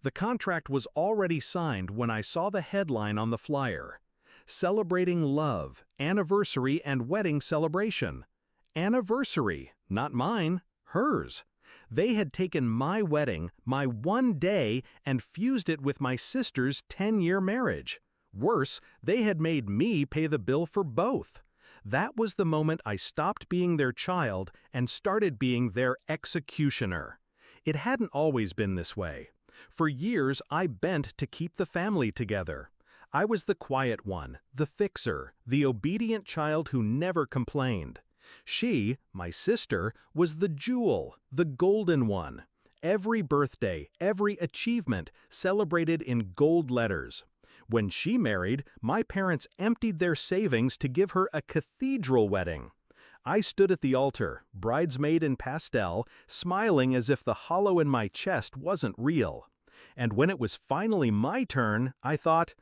The contract was already signed when I saw the headline on the flyer. Celebrating love, anniversary and wedding celebration. Anniversary, not mine, hers. They had taken my wedding, my one day, and fused it with my sister's 10-year marriage. Worse, they had made me pay the bill for both. That was the moment I stopped being their child and started being their executioner. It hadn't always been this way. For years, I bent to keep the family together. I was the quiet one, the fixer, the obedient child who never complained. She, my sister, was the jewel, the golden one. Every birthday, every achievement celebrated in gold letters. When she married, my parents emptied their savings to give her a cathedral wedding. I stood at the altar, bridesmaid in pastel, smiling as if the hollow in my chest wasn't real. And when it was finally my turn, I thought,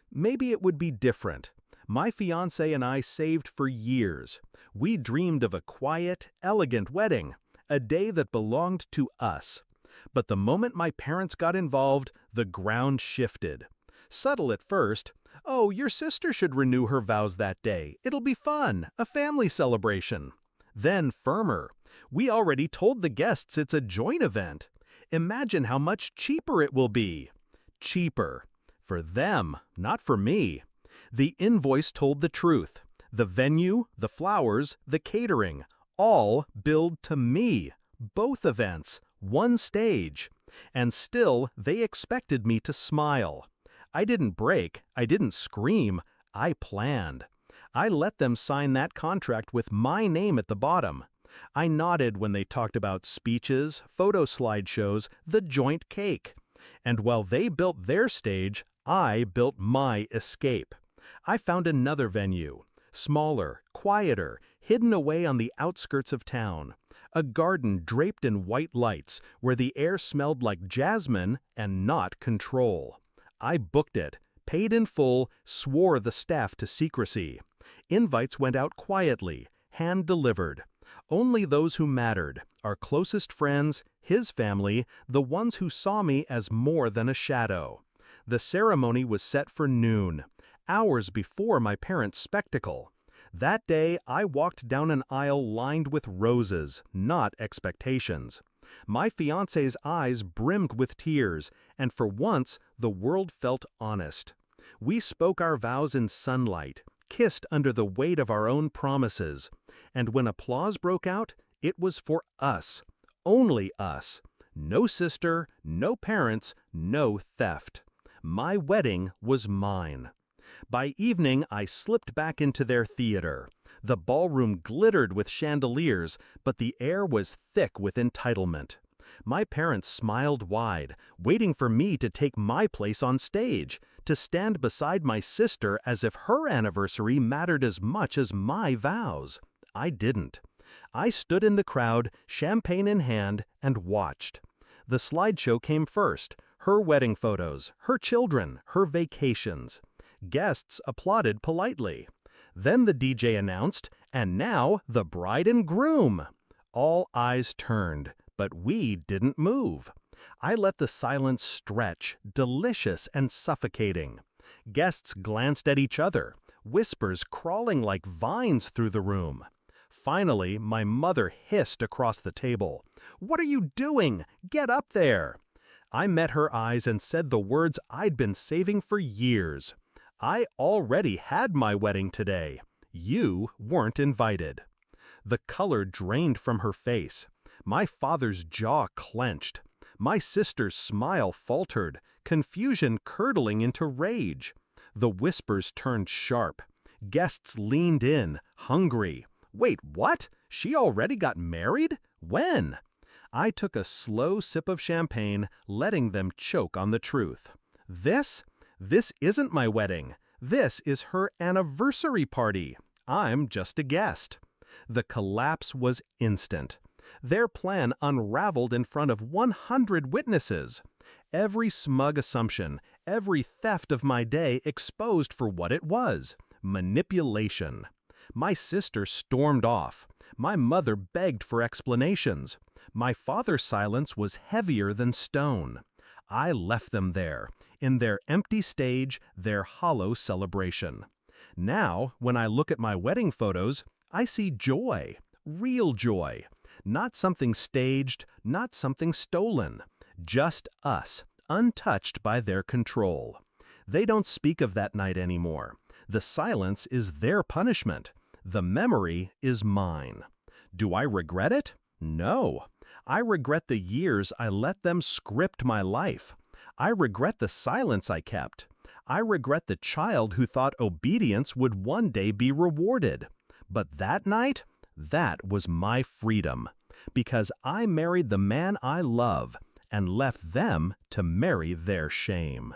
maybe it would be different. My fiancé and I saved for years. We dreamed of a quiet, elegant wedding, a day that belonged to us. But the moment my parents got involved, the ground shifted. Subtle at first, "Oh, your sister should renew her vows that day. It'll be fun, a family celebration." Then firmer, "We already told the guests it's a joint event. Imagine how much cheaper it will be." Cheaper. For them, not for me. The invoice told the truth. The venue, the flowers, the catering, all billed to me. Both events, one stage. And still, they expected me to smile. I didn't break, I didn't scream, I planned. I let them sign that contract with my name at the bottom. I nodded when they talked about speeches, photo slideshows, the joint cake. And while they built their stage, I built my escape. I found another venue, smaller, quieter, hidden away on the outskirts of town. A garden draped in white lights where the air smelled like jasmine and not control. I booked it, paid in full, swore the staff to secrecy. Invites went out quietly, hand-delivered. Only those who mattered, our closest friends, his family, the ones who saw me as more than a shadow. The ceremony was set for noon, hours before my parents' spectacle. That day, I walked down an aisle lined with roses, not expectations. My fiancé's eyes brimmed with tears, and for once, the world felt honest. We spoke our vows in sunlight, kissed under the weight of our own promises. And when applause broke out, it was for us. Only us. No sister, no parents, no theft. My wedding was mine. By evening, I slipped back into their theater. The ballroom glittered with chandeliers, but the air was thick with entitlement. My parents smiled wide, waiting for me to take my place on stage, to stand beside my sister as if her anniversary mattered as much as my vows. I didn't. I stood in the crowd, champagne in hand, and watched. The slideshow came first, her wedding photos, her children, her vacations. Guests applauded politely. Then the DJ announced, "And now, the bride and groom." All eyes turned, but we didn't move. I let the silence stretch, delicious and suffocating. Guests glanced at each other, whispers crawling like vines through the room. Finally, my mother hissed across the table, "What are you doing? Get up there!" I met her eyes and said the words I'd been saving for years. I already had my wedding today. You weren't invited. The color drained from her face. My father's jaw clenched. My sister's smile faltered, confusion curdling into rage. The whispers turned sharp. Guests leaned in, hungry. "Wait, what? She already got married? When?" I took a slow sip of champagne, letting them choke on the truth. This isn't my wedding. This is her anniversary party. I'm just a guest. The collapse was instant. Their plan unraveled in front of 100 witnesses. Every smug assumption, every theft of my day exposed for what it was: manipulation. My sister stormed off. My mother begged for explanations. My father's silence was heavier than stone. I left them there, in their empty stage, their hollow celebration. Now, when I look at my wedding photos, I see joy, real joy. Not something staged, not something stolen. Just us, untouched by their control. They don't speak of that night anymore. The silence is their punishment. The memory is mine. Do I regret it? No. I regret the years I let them script my life. I regret the silence I kept. I regret the child who thought obedience would one day be rewarded. But that night, that was my freedom. Because I married the man I love and left them to marry their shame.